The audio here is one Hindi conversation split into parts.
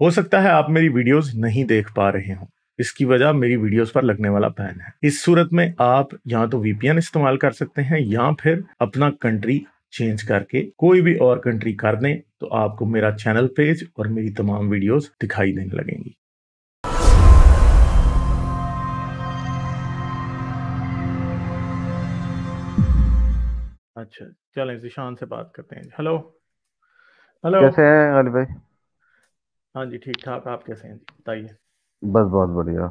हो सकता है आप मेरी वीडियोस नहीं देख पा रहे हो। इसकी वजह मेरी वीडियोस पर लगने वाला बैन है। इस सूरत में आप या तो वीपीएन इस्तेमाल कर सकते हैं या फिर अपना कंट्री चेंज करके कोई भी और कंट्री कर दें, तो आपको मेरा चैनल पेज और मेरी तमाम वीडियोस दिखाई देने लगेंगी। अच्छा, चलें जिशान से बात करते हैं। हेलो। हेलो। कैसे हैं अली भाई? हाँ जी, ठीक ठाक। आप कैसे हैं जी, बताइए। बस बहुत बढ़िया।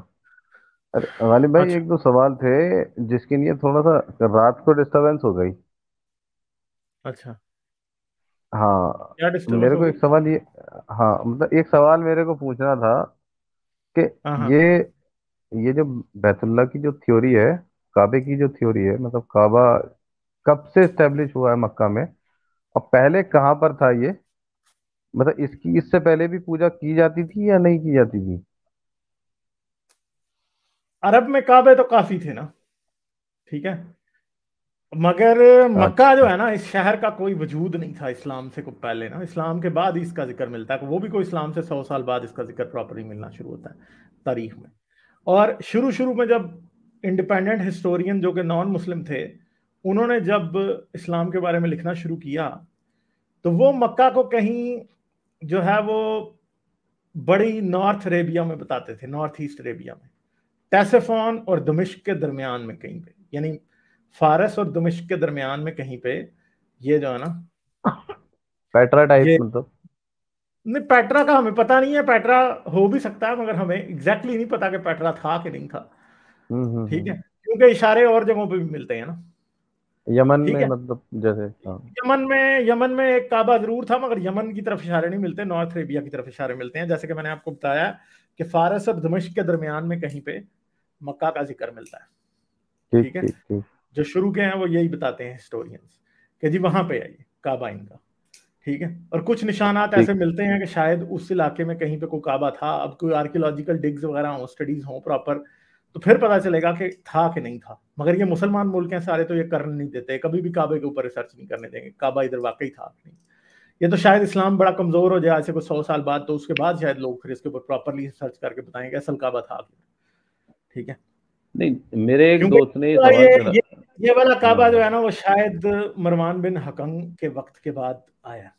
अरे गालिब भाई, अच्छा। एक दो सवाल थे जिसके लिए थोड़ा सा रात को डिस्टरबेंस हो गई। अच्छा, हाँ, क्या डिस्टर्बेंस मेरे हो को गई? एक सवाल ये, हाँ मतलब एक सवाल मेरे को पूछना था कि हाँ हाँ। ये ये जो बैतुल्ला की जो थ्योरी है, काबे की जो थ्योरी है, मतलब काबा कब से इस्टेब्लिश हुआ है मक्का में, और पहले कहाँ पर था ये? मतलब इसकी इससे पहले भी पूजा की जाती थी या नहीं की जाती थी? अरब में काबे तो काफी थे ना, ठीक है, मगर मक्का जो अच्छा। है ना, इस शहर का कोई वजूद नहीं था इस्लाम से को पहले ना। इस्लाम के बाद ही इसका जिक्र मिलता है, वो भी कोई इस्लाम से 100 साल बाद इसका जिक्र प्रॉपरली मिलना शुरू होता है तारीख में। और शुरू शुरू में जब इंडिपेंडेंट हिस्टोरियन जो कि नॉन मुस्लिम थे, उन्होंने जब इस्लाम के बारे में लिखना शुरू किया, तो वो मक्का को कहीं जो है वो बड़ी नॉर्थ अरेबिया में बताते थे, नॉर्थ ईस्ट अरेबिया में, टेसेफॉन और दमिश्क के दरमियान में कहीं पे, यानी फारस और दमिश्क के दरमियान में कहीं पे, ये जो है ना, पेट्रा टाइप ये मतलब? नहीं, पेट्रा का हमें पता नहीं है। पेट्रा हो भी सकता है, मगर हमें एग्जैक्टली नहीं पता कि पेट्रा था कि नहीं था। ठीक है, हम्म। क्योंकि इशारे और जगहों पे भी मिलते हैं ना। यमन ठीक में है, मतलब जैसे, हाँ। यमन में एक काबा जरूर था, मगर यमन की तरफ इशारे नहीं मिलते, नॉर्थ अरेबिया की तरफ इशारे मिलते हैं। जैसे कि मैंने आपको बताया कि फारस और दमिश्क के दरमियान में कहीं पे मक्का का जिक्र मिलता है। ठीक ठीक है, ठीक ठीक। जो शुरू के हैं वो यही बताते हैं हिस्टोरियंस, कि जी वहां पे है ये काबा इनका। ठीक है, और कुछ निशानात ऐसे ठीक। मिलते हैं कि शायद उस इलाके में कहीं पे कोई काबा था। अब कोई आर्कियोलॉजिकल डिग्स वगैरह हो, स्टडीज हो प्रॉपर, तो फिर पता चलेगा कि था कि नहीं था। मगर ये मुसलमान मुल्क हैं सारे, तो ये करने नहीं देते, कभी भी काबे के ऊपर रिसर्च नहीं करने देंगे काबा इधर वाकई था कि नहीं। ये तो शायद इस्लाम बड़ा कमजोर हो जाए आज से कुछ 100 साल बाद, तो उसके बाद शायद लोग फिर इसके ऊपर प्रॉपरली सर्च करके बताएंगे असल काबा था। ठीक है, नहीं, मेरे एक क्योंकि दोस्त ने ये ये सवाल करा। ये ये वाला हाँ काबा जो हाँ। है ना, वो शायद मरवान बिन हकम के वक्त के बाद आया।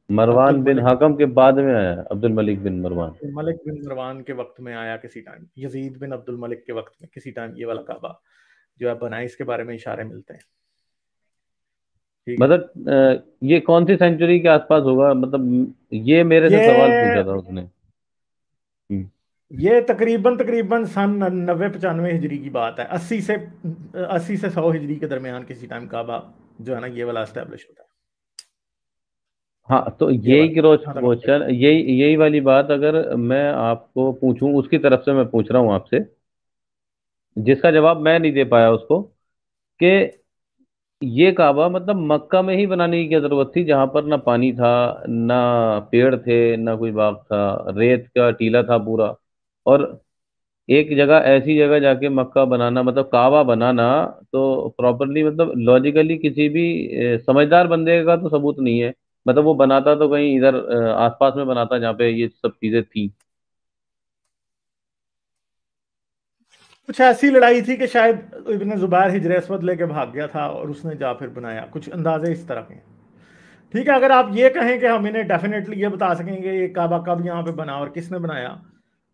अब्दुल मरवान बिन मलिक हकम के बाद में आया अब्दुल मलिक बिन मरवान। मलिक बिन मरवान के वक्त में आया किसी टाइम, यजीद बिन अब्दुल मलिक के वक्त में किसी टाइम ये वाला काबा जो है बना, इसके बारे में इशारे मिलते हैं। ठीक है, मतलब ये कौन सी सेंचुरी के आसपास होगा, मतलब ये मेरे से सवाल पूछा ये था उसने। हम्म। ये तकरीबन तकरीबन सन 90-95 हिजरी की बात है। 80 से 100 हिजरी के दरमियान किसी टाइम काबा जो है ना, ये वाला एस्टेब्लिश होता है। हाँ, तो ये यही वाला, क्रॉस जहाँ तक मुझे क्वेश्चन, यही यही वाली बात अगर मैं आपको पूछूं, उसकी तरफ से मैं पूछ रहा हूँ आपसे, जिसका जवाब मैं नहीं दे पाया उसको, कि ये काबा मतलब मक्का में ही बनाने की क्या जरूरत थी, जहां पर ना पानी था, ना पेड़ थे, ना कोई बाग था, रेत का टीला था पूरा, और एक जगह ऐसी जगह जाके मक्का बनाना, मतलब काबा बनाना, तो प्रॉपरली मतलब लॉजिकली किसी भी समझदार बंदे का तो सबूत नहीं है। मतलब वो बनाता तो कहीं इधर आसपास में बनाता जहाँ पे ये सब चीजें थी। कुछ ऐसी लड़ाई थी कि शायद इब्न जुबैर हिजर असवद लेके भाग गया था और उसने जा फिर बनाया, कुछ अंदाजे इस तरह के हैं। ठीक है, अगर आप ये कहें कि हम इन्हें डेफिनेटली ये बता सकेंगे ये काबा कब यहाँ पे बना और किसने बनाया,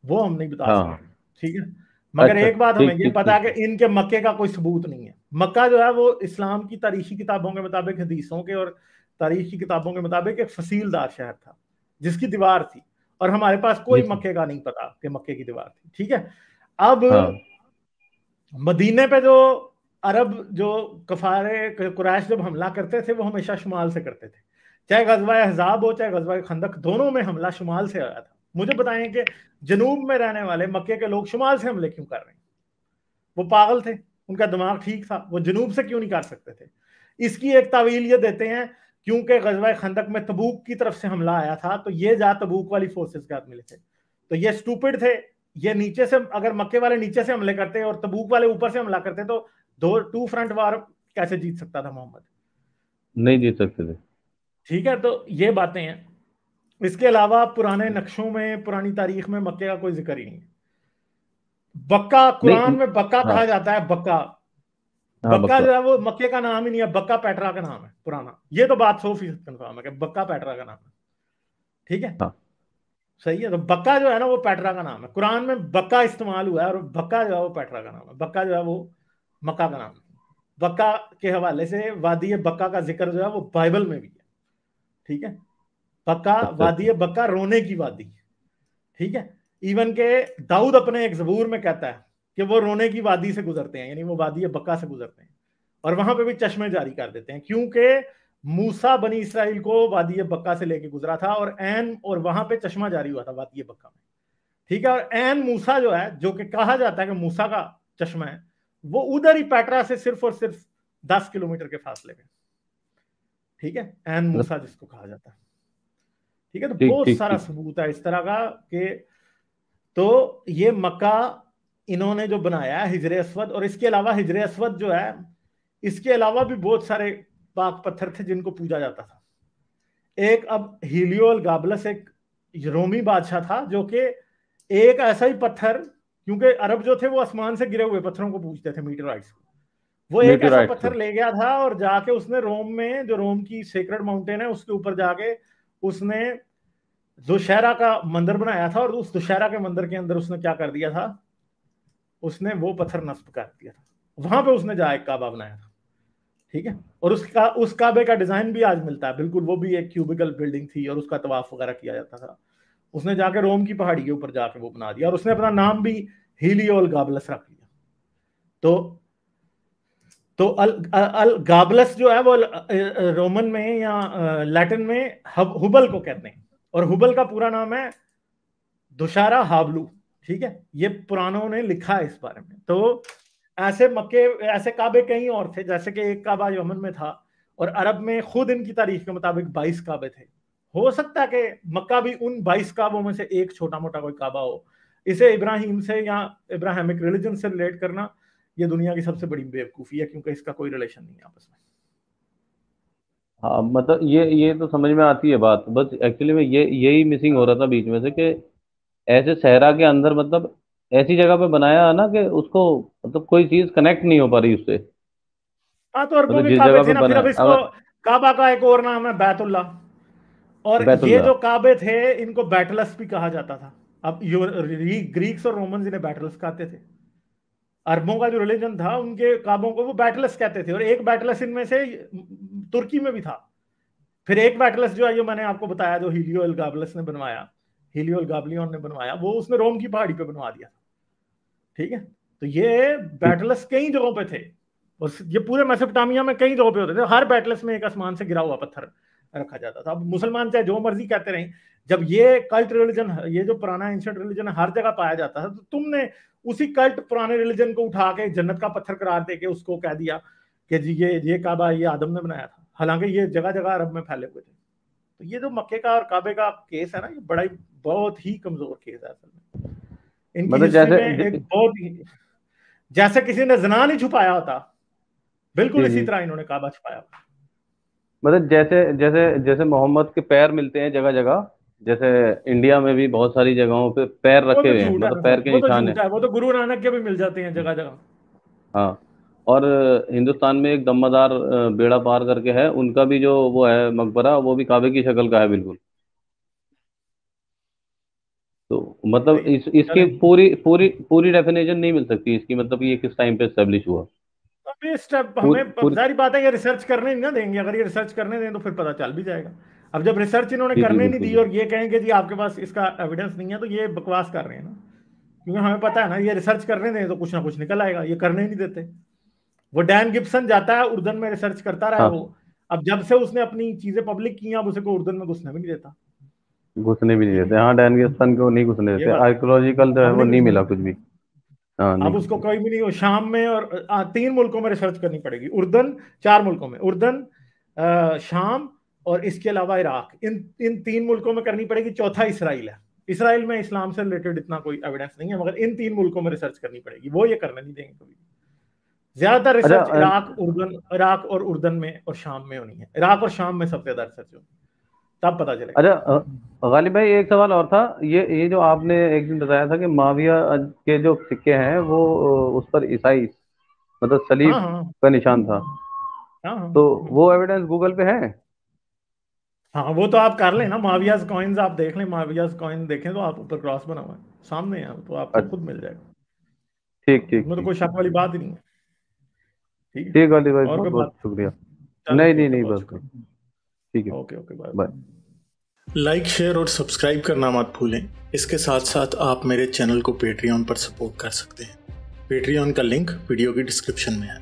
वो हम नहीं बता हाँ। सकेंगे। ठीक है, मगर अच्छा, एक बात हमें ठीक ये ठीक पता ठीक। है कि इनके मक्के का कोई सबूत नहीं है। मक्का जो है वो इस्लाम की तारीखी किताबों के मुताबिक, हदीसों के और तारीखी किताबों के मुताबिक एक फसीलदार शहर था जिसकी दीवार थी, और हमारे पास कोई जिस मक्के का नहीं पता कि मक्के की दीवार थी। ठीक है, अब हाँ मदीने पे जो अरब जो कफारे कुरैश जब हमला करते थे, वो हमेशा शुमाल से करते थे। चाहे गजवा अहजाब हो, चाहे गजवा खंदक, दोनों में हमला शुमाल से आया था। मुझे बताएं कि जनूब में रहने वाले मक्के के लोग शुमाल से हमले क्यों कर रहे हैं? वो पागल थे? उनका दिमाग ठीक था? वो जनूब से क्यों नहीं कर सकते थे? इसकी एक तावील ये देते हैं, क्योंकि गजवा खंदक में तबूक की तरफ से हमला आया था, तो ये जा तबूक वाली फोर्सेस के हाथ मिले थे, तो ये स्टूपिड थे। ये नीचे से, अगर मक्के वाले नीचे से हमले करते और तबूक वाले ऊपर से हमला करते, तो दो टू फ्रंट वार कैसे जीत सकता था मोहम्मद? नहीं जीत सकते थे। ठीक है, तो ये बातें हैं। इसके अलावा पुराने नक्शों में, पुरानी तारीख में मक्के का कोई जिक्र ही नहीं है। बक्का, कुरान नहीं। में बक्का हाँ कहा जाता है, बक्का। हाँ बक्का बक्का। जो है वो मक्के का नाम ही नहीं है, बक्का पेट्रा का नाम है पुराना। ये तो बात 100% कंफर्म है कि बक्का पेट्रा का नाम है। ठीक है, हाँ सही है। तो बक्का जो है ना वो पेट्रा का नाम है, कुरान में बक्का इस्तेमाल हुआ है, और बक्का जो है वो पेट्रा का नाम है। बक्का जो है वो मक्का का नाम है। बक्का के हवाले से वादी बक्का का जिक्र जो है वो बाइबल में भी है। ठीक है, बक्का, अच्छा अच्छा। वादी बक्का रोने की वादी। ठीक है, इवन के दाऊद अपने एक जबूर में कहता है कि वो रोने की वादी से गुजरते हैं, यानी वो वादी बक्का से गुजरते हैं, और वहां पे भी चश्मे जारी कर देते हैं, क्योंकि मूसा बनी इसराइल को वादी बक्का से लेके गुजरा था, और वहां पे चश्मा जारी हुआ था वादी बक्का में। ठीक है, और एन मूसा जो है, जो कि कहा जाता है कि मूसा का चश्मा है, वो उधर ही पेट्रा से सिर्फ और सिर्फ 10 किलोमीटर के फासले पे। ठीक है, एन मतलब मूसा जिसको कहा जाता है। ठीक है, तो ठीक बहुत ठीक सारा ठीक। सबूत है इस तरह का कि, तो ये मक्का इन्होंने जो बनाया है हिजर अस्वद, और इसके अलावा हिजर अस्वद जो है, इसके अलावा भी बहुत सारे पाक पत्थर थे जिनको पूजा जाता था। एक अब हीलियोल गाबलस एक रोमी बादशाह था, जो कि एक ऐसा ही पत्थर, क्योंकि अरब जो थे वो आसमान से गिरे हुए पत्थरों को पूजते थे, मीटराइट्स को। वो एक ऐसा मीटोराइट्स पत्थर को। ले गया था और जाके उसने रोम में, जो रोम की सेक्रेड माउंटेन है उसके ऊपर जाके उसने दुशहरा का मंदिर बनाया था, और उस दुशहरा के मंदिर के अंदर उसने क्या कर दिया था, उसने वो पत्थर नस्ब कर दिया था। वहां पे उसने जाके काबा बनाया था। ठीक है, और उस काबे का डिजाइन भी आज मिलता है बिल्कुल, वो भी एक क्यूबिकल बिल्डिंग थी और उसका तवाफ वगैरह किया जाता था। उसने जाके रोम की पहाड़ी के ऊपर जाके वो बना दिया, और उसने अपना नाम भी हीलियोल गाबलस रख लिया। तो अल गाबलस जो है वो रोमन में या लैटिन में हुबल को कहते हैं, और हुबल का पूरा नाम है दुशारा हाबलू। ठीक है, ये पुरानों ने लिखा है इस बारे में। तो ऐसे मक्के, ऐसे काबे कई और थे, जैसे कि एक काबा यमन में था, और अरब में खुद इनकी तारीख के मुताबिक 22 काबे थे। हो सकता है कि मक्का भी उन 22 काबों में से एक छोटा मोटा कोई काबा हो। इसे इब्राहिम से या इब्राहिमिक रिलीजन से रिलेट करना, ये दुनिया की सबसे बड़ी बेवकूफ़ी है, क्योंकि इसका कोई रिलेशन नहीं है आपस में। हाँ मतलब ये तो समझ में आती है बात, बस एक्चुअली में यही मिसिंग हो रहा था बीच में से कि ऐसे सहरा के अंदर मतलब ऐसी जगह पे बनाया है ना कि उसको मतलब कोई चीज कनेक्ट नहीं हो पा रही उससे। हाँ, तो और वो मतलब भी जिस काबे जगह थे पे ना, फिर बना अब है इसको अगर काबा का एक और नाम है बैतुल्ला। और ये बैतुल्ला। जो काबे थे इनको बैटलस भी कहा जाता था। अब ग्रीक्स और रोमन्स इन्हें बैटलस कहते थे। अरबों का जो रिलीजन था उनके काबों को वो बैटलस कहते थे, और एक बैटलस इनमें से तुर्की में भी था। फिर एक बैटलस जो है, जो मैंने आपको बताया, जो हीलियो एल गाबलस ने बनवाया, हीलियो एल गाबलियन ने बनवाया, वो उसने रोम की पहाड़ी पे बनवा दिया। ठीक है, तो ये ठीक। बैटलस कई जगहों पे थे, और ये पूरे मेसोपोटामिया में कई जगहों पे होते थे। हर बैटलस में एक आसमान से गिरा हुआ पत्थर रखा जाता था। अब मुसलमान चाहे जो मर्जी कहते रहे, जब ये कल्ट रिलीजन, ये जो पुराना एंशिएंट रिलीजन हर जगह पाया जाता था, तो तुमने उसी कल्ट पुराने रिलीजन को उठा के जन्नत का पत्थर करार देके उसको कह दिया कि जी ये काबा ये आदम ने बनाया था, हालांकि ये जगह जगह अरब में फैले हुए थे। तो ये जो मक्के का और काबे का केस है ना, ये बड़ा ही बहुत ही कमजोर केस है असल में। इनकी मतलब हिस्ट्री जैसे में एक बहुत ही, जैसे किसी ने जना नहीं छुपाया होता, बिल्कुल जी इसी जी। तरह इन्होंने काबा छुपाया। मतलब जैसे जैसे जैसे मोहम्मद के पैर मिलते हैं जगह जगह, जैसे इंडिया में भी बहुत सारी जगहों पे पैर वो रखे तो हुए हैं, झूठ है मतलब ना पैर सर, के वो तो निशान झूठ है। है, वो तो गुरु नानक के भी मिल जाते हैं जगह जगह। हाँ। और हिंदुस्तान में एक दम्मादार बेड़ा पार करके है, उनका भी जो वो है मकबरा, वो भी काबे की शक्ल का है बिल्कुल। तो मतलब सही है, इसकी चलें। पूरी पूरी पूरी डेफिनेशन नहीं मिल सकती इसकी, मतलब ये किस टाइम पे एस्टेब्लिश हुआ। अब ये स्टेप पूरी हमें, पूरी। जारी बात है, ये रिसर्च करने नहीं ना देंगे। अगर ये रिसर्च करने दें तो फिर पता चल भी जाएगा। अब जब रिसर्च इन्होंने जी जी करने नहीं बिल्कुल दी बिल्कुल। और ये कहेंगे जी आपके पास इसका एविडेंस नहीं है, तो ये बकवास कर रहे हैं ना। क्योंकि हमें पता है ना, ये रिसर्च करने दें तो कुछ ना कुछ निकल आएगा, ये करने ही नहीं देते। वो डैन गिब्सन जाता है उर्दन में रिसर्च करता रहा है वो। हाँ। अब जब से उसने अपनी चीजें पब्लिक की, अब उसे को उर्दन में घुसने भी नहीं देता। घुसने भी नहीं ठीक है, देते, हाँ डैन गिब्सन को नहीं घुसने ये देते, बात आर्कियोलॉजिकल जो है अब वो नहीं नहीं घुसने मिला कुछ देते। भी। हाँ अब नहीं। उसको कोई भी नहीं, शाम में और 3 मुल्कों में रिसर्च करनी पड़ेगी। उर्दन, 4 मुल्कों में, उर्दन, शाम, और इसके अलावा इराक, इन इन 3 मुल्कों में करनी पड़ेगी। चौथा इसराइल है। इसराइल में इस्लाम से रिलेटेड इतना कोई एविडेंस नहीं है, मगर इन 3 मुल्कों में रिसर्च करनी पड़ेगी। वो ये करने नहीं देंगे कभी। ज्यादातर अच्छा रिसर्च इराक और उर्दन में और शाम में होनी है। इराक और शाम में सबसे ज्यादा रिसर्च होगी। तब पता चलेगा। अच्छा गालिब भाई, एक सवाल और था। ये जो आपने एक दिन बताया था कि माविया के जो सिक्के हैं वो उस पर ईसाई मतलब हाँ सलीब हाँ का निशान था, हाँ हाँ तो हाँ। वो एविडेंस गूगल पे है? हाँ वो तो आप कर लेना, मावियाज कॉइन्स आप देख लें, मावियाज कॉइन देखें तो आप ऊपर क्रॉस बना हुआ है सामने है, तो आपको खुद अच्छा, मिल जाएगा। ठीक हाँ, ठीक उसमें तो ठीक कोई शक वाली बात ही नहीं है। ठीक है। ठीक गालिब भाई, और बहुत कोई बहुत बात? शुक्रिया। चलो नहीं नहीं ठीक है, नहीं, बहुत बस बस। शुक्रिया। ठीक है। Okay okay, bye. Bye. Like share और सब्सक्राइब करना मत भूलें। इसके साथ साथ आप मेरे चैनल को पेट्रियन पर सपोर्ट कर सकते हैं। पेट्रियन का लिंक वीडियो की डिस्क्रिप्शन में है।